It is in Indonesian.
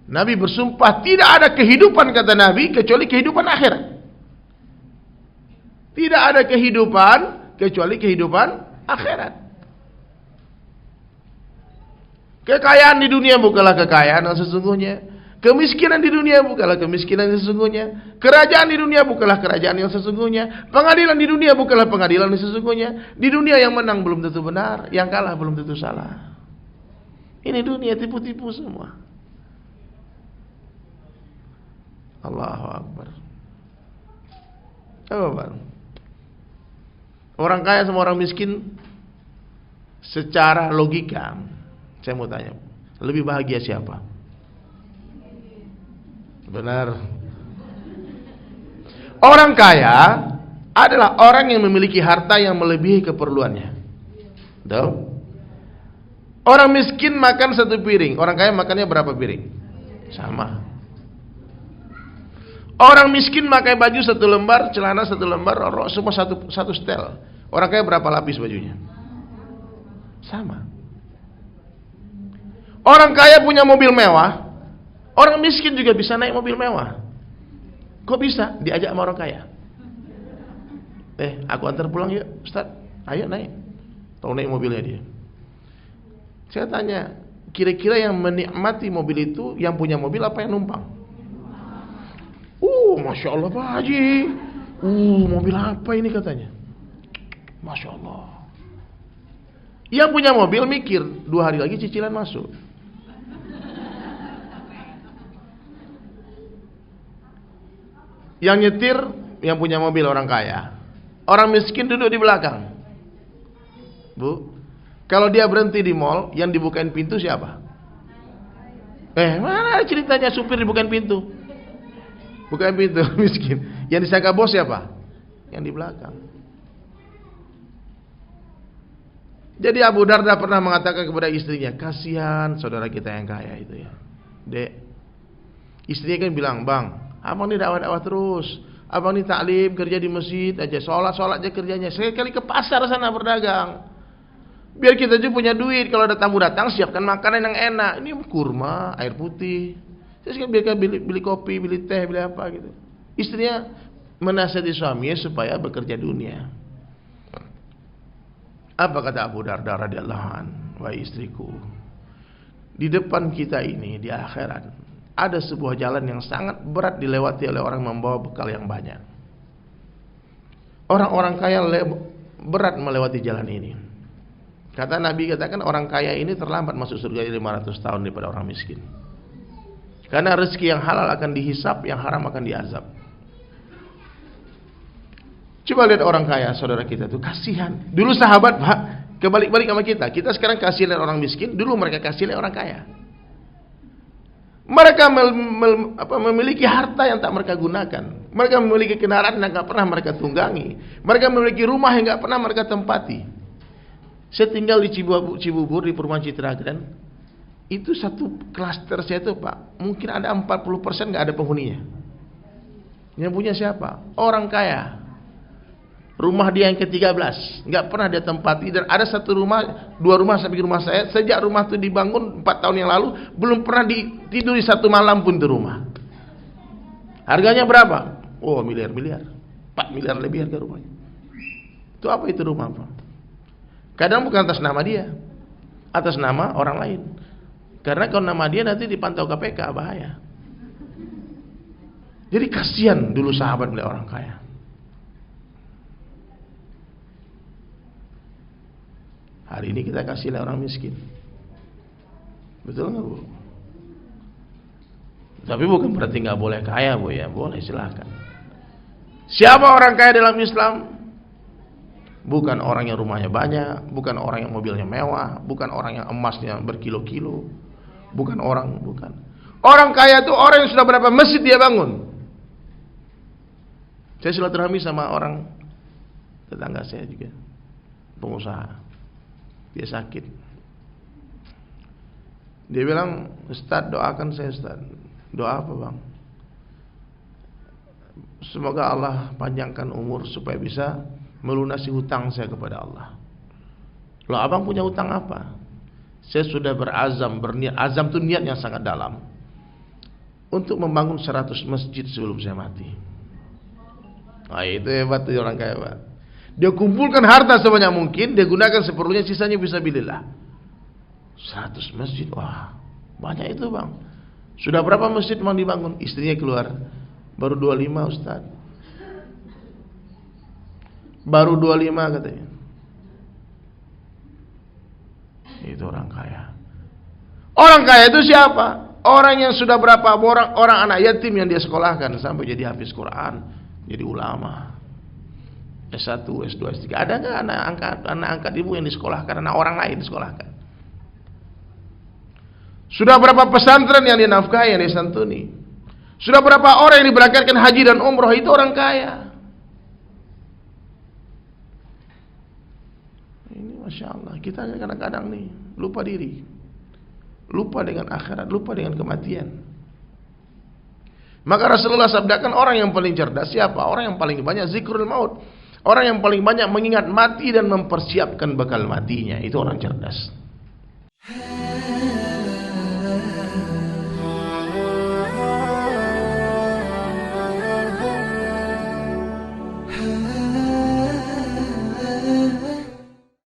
Nabi bersumpah tidak ada kehidupan, kata Nabi, kecuali kehidupan akhirat. Tidak ada kehidupan kecuali kehidupan akhirat. Kekayaan di dunia bukanlah kekayaan yang sesungguhnya. Kemiskinan di dunia bukanlah kemiskinan yang sesungguhnya. Kerajaan di dunia bukanlah kerajaan yang sesungguhnya. Pengadilan di dunia bukanlah pengadilan yang sesungguhnya. Di dunia yang menang belum tentu benar, yang kalah belum tentu salah. Ini dunia tipu-tipu semua. Allahu Akbar. Apa Bang? Orang kaya sama orang miskin secara logika, saya mau tanya, lebih bahagia siapa? Benar. Orang kaya adalah orang yang memiliki harta yang melebihi keperluannya. Betul? Orang miskin makan satu piring, orang kaya makannya berapa piring? Sama. Orang miskin pakai baju satu lembar, celana satu lembar, rok semua satu setel. Orang kaya berapa lapis bajunya? Sama. Orang kaya punya mobil mewah, orang miskin juga bisa naik mobil mewah. Kok bisa? Diajak sama orang kaya. Aku antar pulang yuk, Ustaz. Ayo naik. Tahu naik mobilnya dia. Saya tanya, kira-kira yang menikmati mobil itu yang punya mobil apa yang numpang? Masya Allah Pak Haji. Mobil apa ini katanya? Masya Allah. Yang punya mobil mikir 2 hari lagi cicilan masuk. Yang nyetir yang punya mobil orang kaya. Orang miskin duduk di belakang. Bu, kalau dia berhenti di mall, yang dibukain pintu siapa? Mana ceritanya supir dibukain pintu? Bukain pintu miskin. Yang disangka bos siapa? Yang di belakang. Jadi Abu Darda pernah mengatakan kepada istrinya, kasihan saudara kita yang kaya itu ya. Dek, istrinya kan bilang, Bang, abang ini dakwah-dakwah terus. Abang ini taklim, kerja di masjid aja, sholat aja kerjanya. Sekali ke pasar sana berdagang. Biar kita juga punya duit. Kalau ada tamu datang, siapkan makanan yang enak. Ini kurma, air putih. Terus kan biarkan beli kopi, beli teh, beli apa gitu. Istrinya menasihati suaminya supaya bekerja dunia. Apa kata Abu Darda radhiyallahu an? Wahai istriku, di depan kita ini di akhirat ada sebuah jalan yang sangat berat dilewati oleh orang membawa bekal yang banyak. Orang-orang kaya berat melewati jalan ini. Kata Nabi, katakan orang kaya ini terlambat masuk surga 500 tahun daripada orang miskin. Karena rezeki yang halal akan dihisap, yang haram akan diazab. Coba lihat orang kaya, saudara kita tuh kasihan. Dulu sahabat Pak, kebalik-balik sama kita. Kita sekarang kasih lihat orang miskin, dulu mereka kasih lihat orang kaya. Mereka memiliki harta yang tak mereka gunakan. Mereka memiliki kendaraan yang tak pernah mereka tunggangi. Mereka memiliki rumah yang tak pernah mereka tempati. Saya tinggal di Cibubur, di perumahan Citra Grand. Itu satu klaster saya itu Pak, mungkin ada 40% gak ada penghuninya. Yang punya siapa? Orang kaya. Rumah dia yang ke-13 gak pernah dia tempati. Dan ada satu rumah, 2 rumah sampai rumah saya. Sejak rumah itu dibangun 4 tahun yang lalu, belum pernah tidur di 1 malam pun di rumah. Harganya berapa? Miliar-miliar, 4 miliar lebih harga rumahnya. Itu apa itu rumah Pak? Kadang bukan atas nama dia, atas nama orang lain. Karena kalau nama dia nanti dipantau KPK, bahaya. Jadi kasihan dulu sahabat melihat orang kaya. Hari ini kita kasih lihat orang miskin. Betul nggak Bu? Tapi bukan berarti nggak boleh kaya Bu ya, boleh silakan. Siapa orang kaya dalam Islam? Bukan orang yang rumahnya banyak, bukan orang yang mobilnya mewah, bukan orang yang emasnya berkilo-kilo. Bukan. Orang kaya itu orang yang sudah berapa masjid dia bangun. Saya silaturahmi sama orang tetangga saya juga, pengusaha. Dia sakit. Dia bilang, Ustaz doakan saya Ustaz. Doa apa Bang? Semoga Allah panjangkan umur supaya bisa melunasi hutang saya kepada Allah. Loh abang punya hutang apa? Saya sudah berazam, berniat. Azam itu niat yang sangat dalam. untuk membangun 100 masjid sebelum saya mati. Nah, itu hebat tuh orang kaya, Pak. Dia kumpulkan harta sebanyak mungkin, dia gunakan seperlunya, sisanya fisabilillah. 100 masjid, wah banyak itu bang. Sudah berapa masjid mau dibangun? Istrinya keluar, baru 25 Ustaz. Baru 25 katanya. Itu orang kaya. Orang kaya itu siapa? Orang yang sudah berapa orang anak yatim yang dia sekolahkan sampai jadi hafiz Quran, jadi ulama. S1, S2, S3. Ada nggak anak angkat ibu yang disekolahkan, anak orang lain disekolahkan? Sudah berapa pesantren yang dinafkahi, yang disantuni? Sudah berapa orang yang diberangkatkan haji dan umroh? Itu orang kaya. Ini Masya Allah, kita kadang-kadang nih lupa diri, lupa dengan akhirat, lupa dengan kematian. Maka Rasulullah sabdakan, orang yang paling cerdas siapa? Orang yang paling banyak zikrul maut, orang yang paling banyak mengingat mati dan mempersiapkan bekal matinya. Itu orang cerdas.